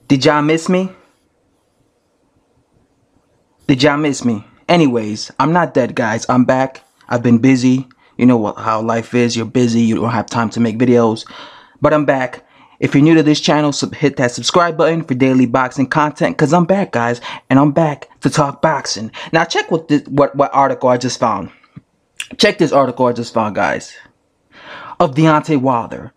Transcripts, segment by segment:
Did y'all miss me? Did y'all miss me? Anyways, I'm not dead, guys. I'm back. I've been busy. You know how life is. You're busy. You don't have time to make videos. But I'm back. If you're new to this channel, hit that subscribe button for daily boxing content. Because I'm back, guys. And I'm back to talk boxing. Now, check what article I just found. Check this article I just found, guys. Of Deontay Wilder.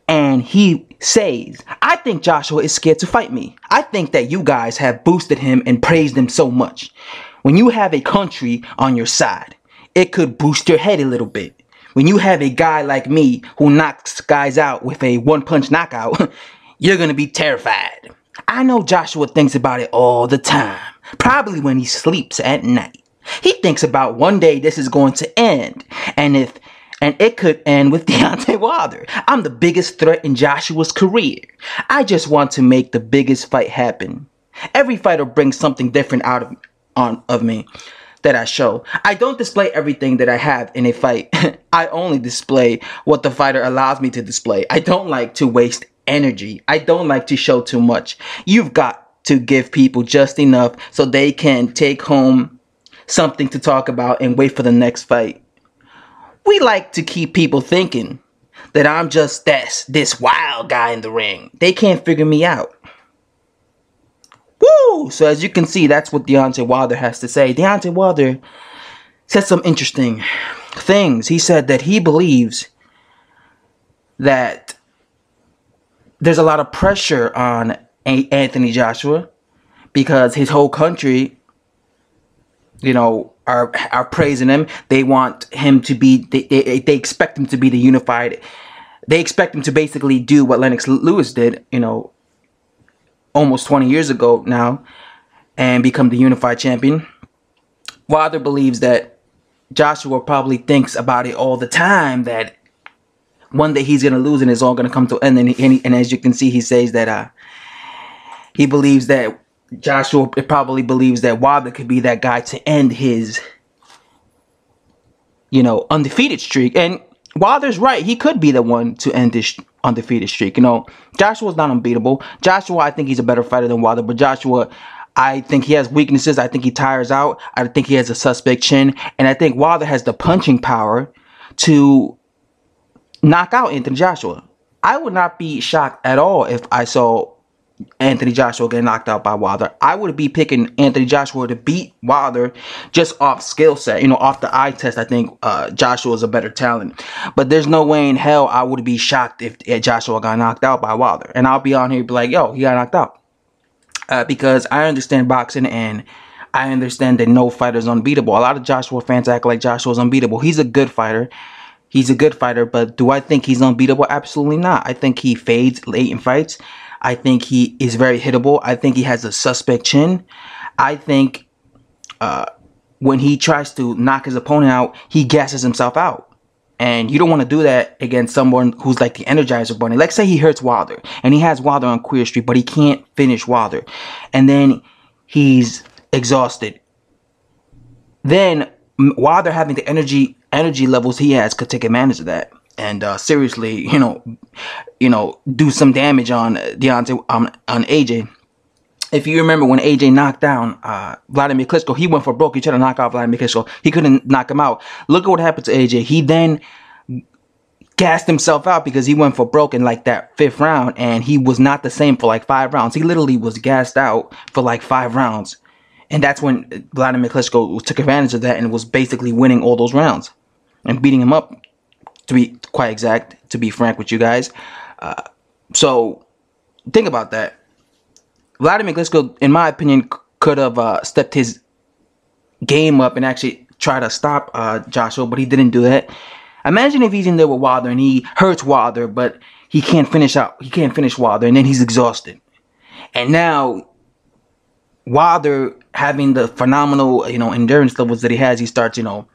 And he says, I think Joshua is scared to fight me. I think that you guys have boosted him and praised him so much. When you have a country on your side, it could boost your head a little bit. When you have a guy like me who knocks guys out with a one-punch knockout, you're going to be terrified. I know Joshua thinks about it all the time. Probably when he sleeps at night. He thinks about one day this is going to end. And it could end with Deontay Wilder. I'm the biggest threat in Joshua's career. I just want to make the biggest fight happen. Every fighter brings something different out of me that I show. I don't display everything that I have in a fight. I only display what the fighter allows me to display. I don't like to waste energy. I don't like to show too much. You've got to give people just enough so they can take home something to talk about and wait for the next fight. We like to keep people thinking that I'm just this wild guy in the ring. They can't figure me out. Woo! So as you can see, that's what Deontay Wilder has to say. Deontay Wilder said some interesting things. He said that he believes that there's a lot of pressure on Anthony Joshua because his whole country, you know, are praising him. They want him to be, they expect him to be the unified. They expect him to basically do what Lennox Lewis did, you know, almost 20 years ago now, and become the unified champion. Wilder believes that Joshua probably thinks about it all the time, that one day he's going to lose and it's all going to come to an end. And as you can see, he says that he believes that Joshua probably believes that Wilder could be that guy to end his, you know, undefeated streak. And Wilder's right. He could be the one to end this undefeated streak. You know, Joshua's not unbeatable. Joshua, I think he's a better fighter than Wilder. But Joshua, I think he has weaknesses. I think he tires out. I think he has a suspect chin. And I think Wilder has the punching power to knock out Anthony Joshua. I would not be shocked at all if I saw Anthony Joshua get knocked out by Wilder. I would be picking Anthony Joshua to beat Wilder just off skill set, you know, off the eye test. I think Joshua is a better talent, but there's no way in hell I would be shocked if Joshua got knocked out by Wilder. And I'll be on here and be like, yo, he got knocked out, because I understand boxing and I understand that no fighter is unbeatable. A lot of Joshua fans act like Joshua is unbeatable. He's a good fighter. He's a good fighter, but do I think he's unbeatable? Absolutely not. I think he fades late in fights. I think he is very hittable. I think he has a suspect chin. I think when he tries to knock his opponent out, he gasses himself out. And you don't want to do that against someone who's like the Energizer Bunny. Like, say he hurts Wilder, and he has Wilder on Queer Street, but he can't finish Wilder. And then he's exhausted. Then Wilder, having the energy levels he has, could take advantage of that. And seriously, you know, do some damage on Deontay, on AJ. If you remember when AJ knocked down Vladimir Klitschko, he went for broke. He tried to knock out Vladimir Klitschko. He couldn't knock him out. Look at what happened to AJ. He then gassed himself out because he went for broke in like that 5th round, and he was not the same for like 5 rounds. He literally was gassed out for like 5 rounds. And that's when Vladimir Klitschko took advantage of that and was basically winning all those rounds and beating him up, to be quite exact, to be frank with you guys. So think about that. Vladimir Klitschko, in my opinion, could have stepped his game up and actually try to stop Joshua, but he didn't do that. Imagine if he's in there with Wilder and he hurts Wilder, but he can't finish Wilder, and then he's exhausted. And now Wilder, having the phenomenal, you know, endurance levels that he has, he starts, you know,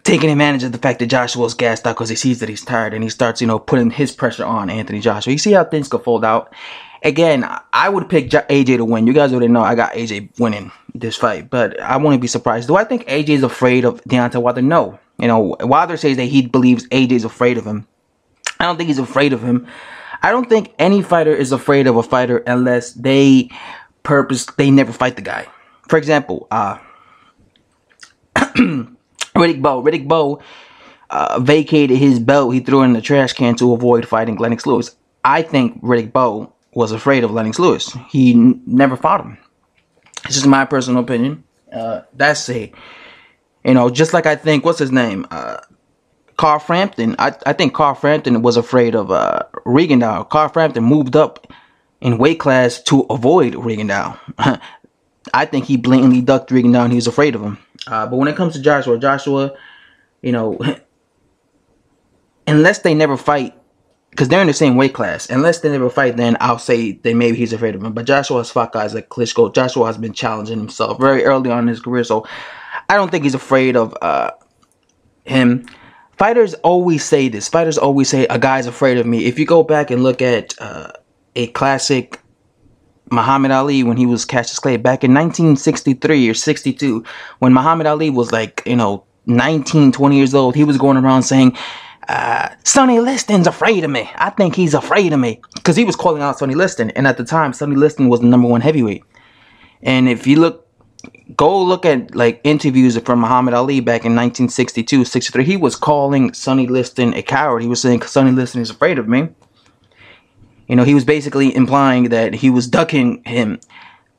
taking advantage of the fact that Joshua's gassed out because he sees that he's tired, and he starts, you know, putting his pressure on Anthony Joshua. You see how things could fold out? Again, I would pick AJ to win. You guys already know I got AJ winning this fight, but I wouldn't be surprised. Do I think AJ is afraid of Deontay Wilder? No. You know, Wilder says that he believes AJ is afraid of him. I don't think he's afraid of him. I don't think any fighter is afraid of a fighter unless they never fight the guy. For example, Riddick Bowe vacated his belt. He threw it in the trash can to avoid fighting Lennox Lewis. I think Riddick Bowe was afraid of Lennox Lewis. He never fought him. This is my personal opinion. That's it. You know, just like I think, what's his name? Carl Frampton. I think Carl Frampton was afraid of Regendow. Carl Frampton moved up in weight class to avoid Regendow. I think he blatantly ducked Regendow and he was afraid of him. But when it comes to Joshua, you know, unless they never fight, because they're in the same weight class, unless they never fight, then I'll say that maybe he's afraid of him. But Joshua has fought guys like Klitschko. Joshua has been challenging himself very early on in his career, so I don't think he's afraid of him. Fighters always say this. Fighters always say, a guy's afraid of me. If you go back and look at a classic Muhammad Ali when he was Cassius Clay back in 1963 or 62, when Muhammad Ali was like, you know, 19, 20 years old, he was going around saying, Sonny Liston's afraid of me. I think he's afraid of me. Because he was calling out Sonny Liston. And at the time, Sonny Liston was the #1 heavyweight. And if you go look at like interviews from Muhammad Ali back in 1962, 63, he was calling Sonny Liston a coward. He was saying, Sonny Liston is afraid of me. You know, he was basically implying that he was ducking him.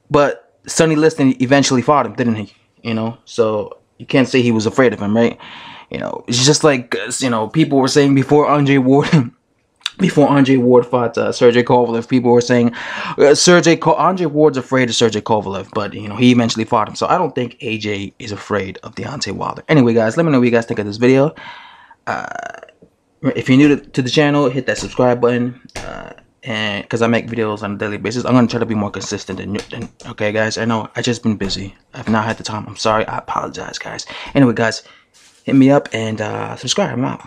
But Sonny Liston eventually fought him, didn't he? You know, so you can't say he was afraid of him, right? You know, it's just like, you know, people were saying before Andre Ward fought Sergey Kovalev, people were saying Andre Ward's afraid of Sergey Kovalev, but, you know, he eventually fought him. So I don't think AJ is afraid of Deontay Wilder. Anyway, guys, let me know what you guys think of this video. If you're new to the channel, hit that subscribe button, and because I make videos on a daily basis. I'm going to try to be more consistent than okay, guys. I know I've just been busy. I've not had the time. I'm sorry. I apologize, guys. Anyway, guys, hit me up and subscribe. I'm out.